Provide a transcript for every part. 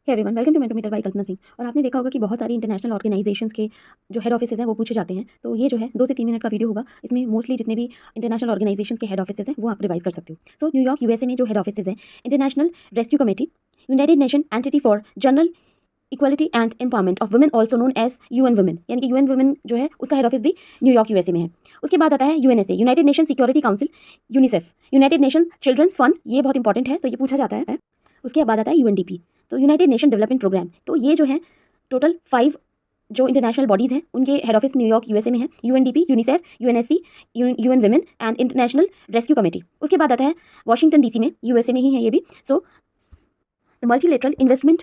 Hey everyone, welcome to Mentimeter by Kalpana Singh. और आपने देखा होगा कि बहुत सारी इंटरनेशनल ऑर्गेनाइजेशंस के जो हेड ऑफिसेज हैं वो पूछे जाते हैं। तो ये जो है 2 से 3 मिनट का वीडियो होगा। इसमें मोस्टली जितने भी इंटरनेशनल ऑर्गेनाइजेशंस के हेड ऑफिसेज हैं वो आप रिवाइज कर सकते हो। सो न्यूयॉर्क यूएसए में जो हेड ऑफिसेज हैं, International Rescue Committee, United Nation entity for general equality and empowerment of women also known as UN women, यानी कि यूएन वुमेन जो है उसका हेड ऑफिस भी न्यूयॉर्क यूएसए में है। उसके बाद आता है UNSA, United Nation Security Council, UNICEF, United Nation children's fund, ये बहुत इंपॉर्टेंट है तो ये पूछा जाता है। उसके बाद आता है यूएनडीपी, तो यूनाइटेड नेशन डेवलपमेंट प्रोग्राम। तो ये जो है टोटल 5 जो इंटरनेशनल बॉडीज़ हैं उनके हेड ऑफिस न्यूयॉर्क यूएसए में है। UNDP, UNICEF, UNSC, UN women and international Rescue committee. उसके बाद आता है वॉशिंगटन डीसी में, यूएसए में ही है ये भी। So the multilateral investment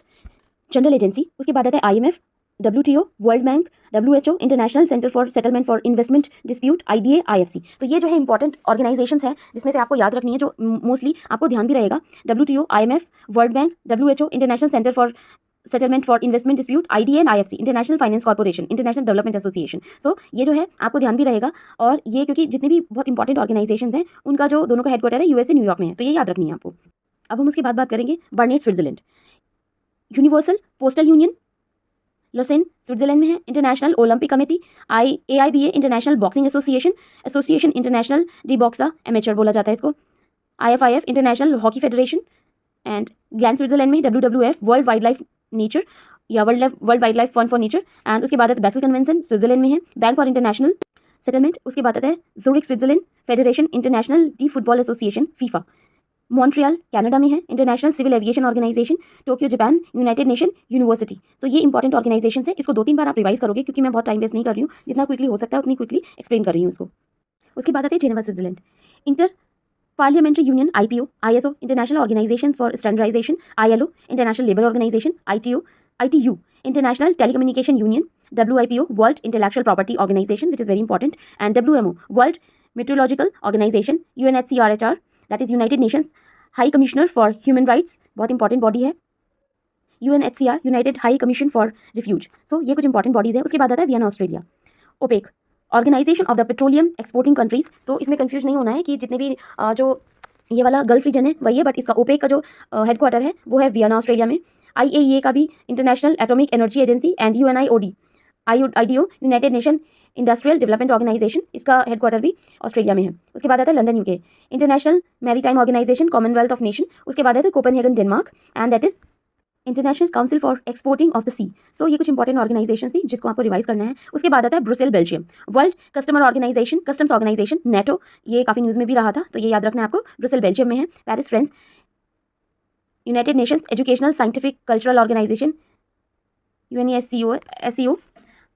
general agency. उसके बाद आता है IMF, WTO, world Bank, WHO, International Centre for Settlement for Investment Dispute, IDA, IFC. तो ये जो है इंपॉर्टेंट ऑर्गेनाइजेशंस हैं जिसमें से आपको याद रखनी है, जो मोस्टली आपको ध्यान भी रहेगा। WTO, IMF, World Bank, WHO, International Centre for Settlement for Investment Dispute, IDA and IFC, International Finance Corporation, International Development Association. So ये जो है आपको ध्यान भी रहेगा। और ये क्योंकि जितने भी बहुत इंपॉर्टेंट ऑर्गेनाइजेशंस हैं उनका जो दोनों का हेडक्वार्टर है यूएसए न्यूयॉर्क में है, तो ये याद रखनी है आपको। अब हम उसके बाद बात करेंगे Berne, Switzerland, Universal Postal Union, Lausanne Switzerland में है, International Olympic Committee, AIBA, International Boxing Association, Association Internationale de Boxe, amateur बोला जाता है इसको, IFIF, International Hockey Federation, and Gland Switzerland में WWF, World Wild Life Nature या World Wild Life Fund for Nature. And उसके बाद basal convention Switzerland में है, बैंक फॉर इंटरनेशनल सेटलमेंट। उसके बाद आता है Zurich Switzerland, Federation International de Football Association, FIFA. Montreal Canada में है, International Civil Aviation Organization, Tokyo Japan, United Nation University. तो ये इंपॉर्टेंट ऑर्गेनाइजेशन है, इसको 2-3 बार आप रिवाइज करोगे क्योंकि मैं बहुत टाइम वेस्ट नहीं कर रही हूँ, जितना क्विकली हो सकता है उतनी क्विकली एक्सप्लेन कर रही हूँ उसको। उसके बाद आते हैं Geneva Switzerland, Inter Parliamentary Union, IPO, ISO, International Organization for Standardization, ILO, International Labour Organization, ITU, International Telecommunication Union, WIPO, World Intellectual Property Organization which is very important, and WMO, World Meteorological Organization, UNHCRHR, that is United Nations High Commissioner for Human Rights, बहुत important body है, UNHCR, United High Commission for refugee. So ये कुछ important bodies है। उसके बाद आता है Vienna, Australia, OPEC, organisation of the Petroleum Exporting Countries. तो इसमें कंफ्यूज नहीं होना है कि जितने भी जो ये वाला गल्फ रीजन है वही है, बट इसका ओपेक का जो हेडक्वार्टर है वो है वियना, ऑस्ट्रेलिया में। IAEA का भी, International Atomic Energy Agency, and UNIOD, IDO, United Nation Industrial Development Organization, इसका हेडक्वार्टर भी ऑस्ट्रेलिया में है। उसके बाद आता है London, UK, International Maritime Organization, Commonwealth of Nation. उसके बाद आता है Copenhagen, Denmark, and that is International Council for exporting of the sea. So ये कुछ इंपॉर्टेंट ऑर्गेनाइजेशन थी जिसको आपको रिवाइज करना है। उसके बाद आता है Brussel, Belgium, World Customer Organization, Customs Organization, NATO, ये काफ़ी न्यूज़ में भी रहा था तो ये याद रखना है आपको, ब्रुसेल बेल्जियम में है। Paris, France, United Nations educational scientific cultural organisation, UNESCO,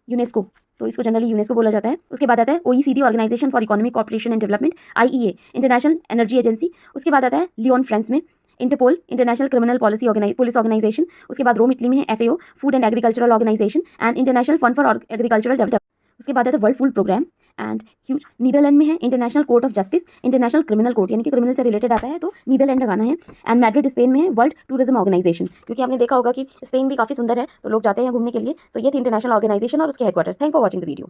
UNESCO, तो इसको जनरली यूनेस्को बोला जाता है। उसके बाद आता है OECD, Organization for Economic Cooperation and Development, IEA, International Energy Agency. उसके बाद आता है लियोन, फ्रांस में, Interpol, International Criminal Police Organization. उसके बाद रोम, इटली में है, FAO, Food and Agricultural Organization, and International Fund for Agricultural Development. उसके बाद आता है World Food Program, and Netherland में है, International Court of Justice, International Criminal Court, यानी कि क्रिमिनल से रिलेटेड आता है तो नीदरलैंड लगाना है। एंड मैड्रिड, स्पेन में है, वर्ल्ड टूरिज्म ऑर्गेनाइजेशन, क्योंकि आपने देखा होगा कि स्पेन भी काफ़ी सुंदर है तो लोग जाते हैं घूमने के लिए। तो ये थी इंटरनेशनल ऑर्गेनाइजेशन और उसके headquarters. Thank for watching the video.